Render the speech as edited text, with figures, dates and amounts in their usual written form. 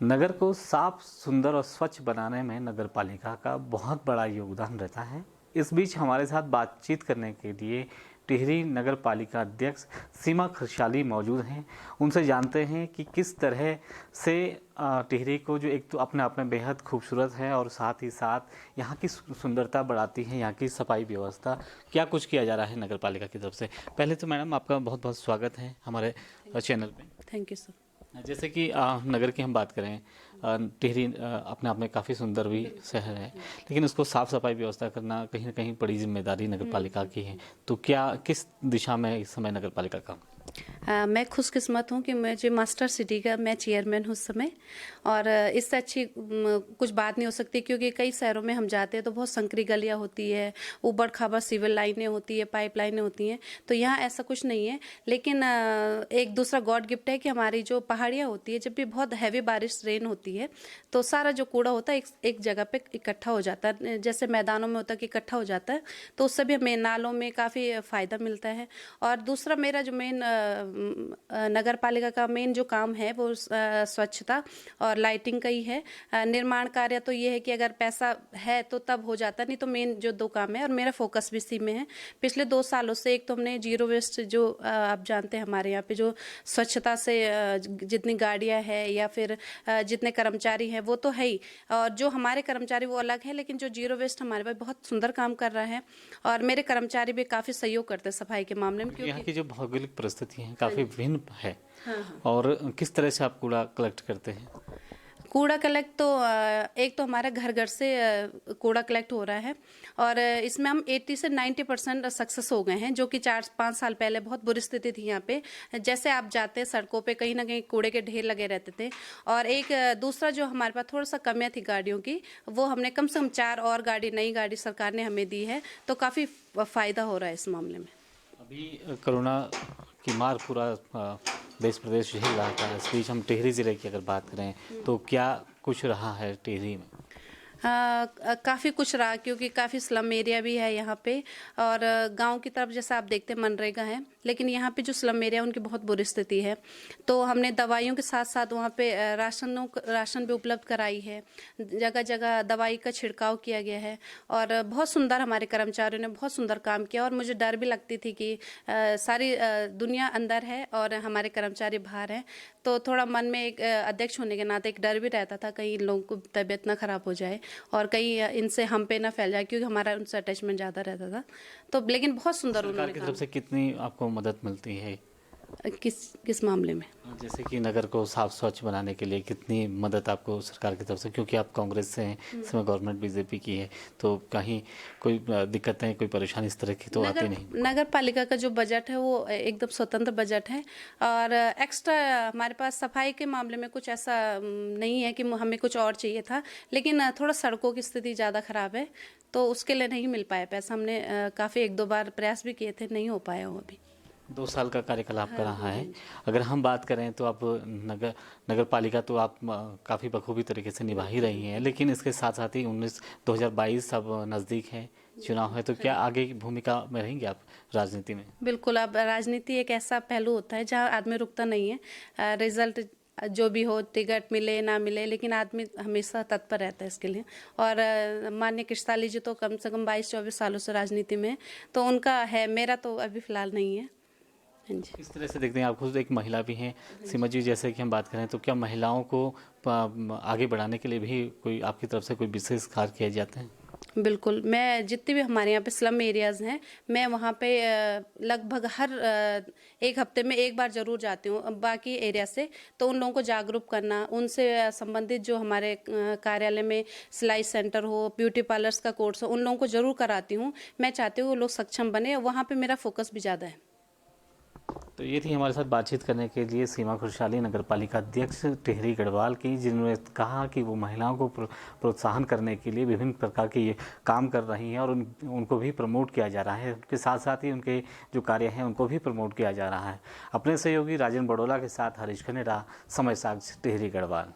नगर को साफ, सुंदर और स्वच्छ बनाने में नगर पालिका का बहुत बड़ा योगदान रहता है। इस बीच हमारे साथ बातचीत करने के लिए टिहरी नगर पालिका अध्यक्ष सीमा खरसाली मौजूद हैं। उनसे जानते हैं कि किस तरह से टिहरी को, जो एक तो अपने आप में बेहद खूबसूरत है और साथ ही साथ यहाँ की सुंदरता बढ़ाती है, यहाँ की सफाई व्यवस्था, क्या कुछ किया जा रहा है नगर पालिका की तरफ से। पहले तो मैडम आपका बहुत बहुत स्वागत है हमारे चैनल पे। Thank you sir. जैसे कि नगर की हम बात करें, टिहरी अपने आप में काफ़ी सुंदर भी शहर है, लेकिन उसको साफ़ सफाई व्यवस्था करना कहीं ना कहीं बड़ी जिम्मेदारी नगर पालिका की है। तो क्या किस दिशा में इस समय नगर पालिका काम? मैं खुशकिस्मत हूँ कि मुझे मास्टर सिटी का मैं चेयरमैन हूँ उस समय, और इससे अच्छी कुछ बात नहीं हो सकती, क्योंकि कई शहरों में हम जाते हैं तो बहुत संकरी गलियाँ होती है, ऊबड़ खाबड़ सिविल लाइनें होती है, पाइप लाइनें होती हैं। तो यहाँ ऐसा कुछ नहीं है। लेकिन एक दूसरा गॉड गिफ्ट है कि हमारी जो पहाड़ियाँ होती है, जब भी बहुत हैवी बारिश रेन होती है तो सारा जो कूड़ा होता है एक जगह पे इकट्ठा हो जाता है, जैसे मैदानों में होता है कि इकट्ठा हो जाता है। तो उससे भी हमें नालों में काफ़ी फ़ायदा मिलता है। और दूसरा मेरा जो मेन नगर पालिका का मेन जो काम है वो स्वच्छता और लाइटिंग का ही है। निर्माण कार्य तो ये है कि अगर पैसा है तो तब हो जाता, नहीं तो मेन जो दो काम है, और मेरा फोकस भी इसी में है। पिछले 2 सालों से एक तो हमने जीरो वेस्ट, जो आप जानते हैं हमारे यहाँ पे जो स्वच्छता से जितनी गाड़ियाँ हैं या फिर जितने कर्मचारी हैं वो तो है ही, और जो हमारे कर्मचारी वो अलग है, लेकिन जो जीरो वेस्ट हमारे पास बहुत सुंदर काम कर रहा है। और मेरे कर्मचारी भी काफ़ी सहयोग करते हैं सफाई के मामले में, क्योंकि यहाँ की जो भौगोलिक परिस्थिति है काफ़ी भिन्न है। हाँ। और किस तरह से आप कूड़ा कलेक्ट करते हैं? कूड़ा कलेक्ट तो एक तो हमारा घर घर से कूड़ा कलेक्ट हो रहा है, और इसमें हम 80 से 90% सक्सेस हो गए हैं, जो कि 4-5 साल पहले बहुत बुरी स्थिति थी यहाँ पे। जैसे आप जाते हैं सड़कों पे, कहीं ना कहीं कूड़े के ढेर लगे रहते थे। और एक दूसरा जो हमारे पास थोड़ा सा कमियाँ थी गाड़ियों की, वो हमने कम से कम 4 और नई गाड़ी सरकार ने हमें दी है, तो काफ़ी फ़ायदा हो रहा है इस मामले में। अभी कोरोना की मार पूरा देश प्रदेश झेल रहा था। इस बीच हम टिहरी ज़िले की अगर बात करें तो क्या कुछ रहा है टिहरी में? काफ़ी कुछ रहा, क्योंकि काफ़ी स्लम एरिया भी है यहाँ पे। और गांव की तरफ जैसा आप देखते हैं मनरेगा है, लेकिन यहाँ पे जो स्लम एरिया उनकी बहुत बुरी स्थिति है। तो हमने दवाइयों के साथ साथ वहाँ पे राशन भी उपलब्ध कराई है, जगह जगह दवाई का छिड़काव किया गया है। और बहुत सुंदर हमारे कर्मचारियों ने बहुत सुंदर काम किया, और मुझे डर भी लगती थी कि सारी दुनिया अंदर है और हमारे कर्मचारी बाहर हैं। तो थोड़ा मन में एक अध्यक्ष होने के नाते एक डर भी रहता था, कहीं लोगों को तबीयत ना खराब हो जाए और कहीं इनसे हम पे ना फैल जाए, क्योंकि हमारा उनसे अटैचमेंट ज़्यादा रहता था। तो लेकिन बहुत सुंदर सरकार की तरफ से कितनी आपको मदद मिलती है? किस मामले में? जैसे कि नगर को साफ स्वच्छ बनाने के लिए कितनी मदद आपको सरकार की तरफ से, क्योंकि आप कांग्रेस से हैं, इस समय गवर्नमेंट बीजेपी की है, तो कहीं कोई दिक्कतें, कोई परेशानी इस तरह की तो आती नहीं? नगर पालिका का जो बजट है वो एकदम स्वतंत्र बजट है, और एक्स्ट्रा हमारे पास सफाई के मामले में कुछ ऐसा नहीं है कि हमें कुछ और चाहिए था। लेकिन थोड़ा सड़कों की स्थिति ज़्यादा ख़राब है, तो उसके लिए नहीं मिल पाया पैसा। हमने काफ़ी 1-2 बार प्रयास भी किए थे, नहीं हो पाया वो अभी। 2 साल का कार्यकाल आपका रहा है। अगर हम बात करें तो आप नगर पालिका तो आप काफ़ी बखूबी तरीके से निभा ही रही हैं, लेकिन इसके साथ साथ ही 2022 अब नज़दीक है, चुनाव है, तो क्या आगे की भूमिका में रहेंगे आप राजनीति में? बिल्कुल। अब राजनीति एक ऐसा पहलू होता है जहाँ आदमी रुकता नहीं है। रिजल्ट जो भी हो, टिकट मिले ना मिले, लेकिन आदमी हमेशा तत्पर रहता है इसके लिए। और माननीय कृष्णाली जी तो कम से कम 22-24 सालों से राजनीति में, तो उनका है, मेरा तो अभी फिलहाल नहीं है। हाँ जी। किस तरह से देखते हैं, आप खुद एक महिला भी हैं सीमा जी, जैसे कि हम बात करें तो क्या महिलाओं को आगे बढ़ाने के लिए भी कोई आपकी तरफ से कोई विशेष कार्य किए जाते हैं? बिल्कुल। मैं जितने भी हमारे यहाँ पे स्लम एरियाज़ हैं, मैं वहाँ पे लगभग हर 1 हफ्ते में 1 बार ज़रूर जाती हूँ बाकी एरिया से। तो उन लोगों को जागरूक करना, उनसे संबंधित जो हमारे कार्यालय में सिलाई सेंटर हो, ब्यूटी पार्लर्स का कोर्स हो, उन लोगों को ज़रूर कराती हूँ। मैं चाहती हूँ वो लोग सक्षम बने, वहाँ पर मेरा फोकस भी ज़्यादा है। तो ये थी हमारे साथ बातचीत करने के लिए सीमा खरसाली, नगर पालिका अध्यक्ष टिहरी गढ़वाल की, जिन्होंने कहा कि वो महिलाओं को प्रोत्साहन करने के लिए विभिन्न प्रकार के ये काम कर रही हैं और उनको भी प्रमोट किया जा रहा है। उनके साथ साथ ही उनके जो कार्य हैं उनको भी प्रमोट किया जा रहा है। अपने सहयोगी राजन बड़ोला के साथ हरीश खनेरा, समय साक्ष, टिहरी गढ़वाल।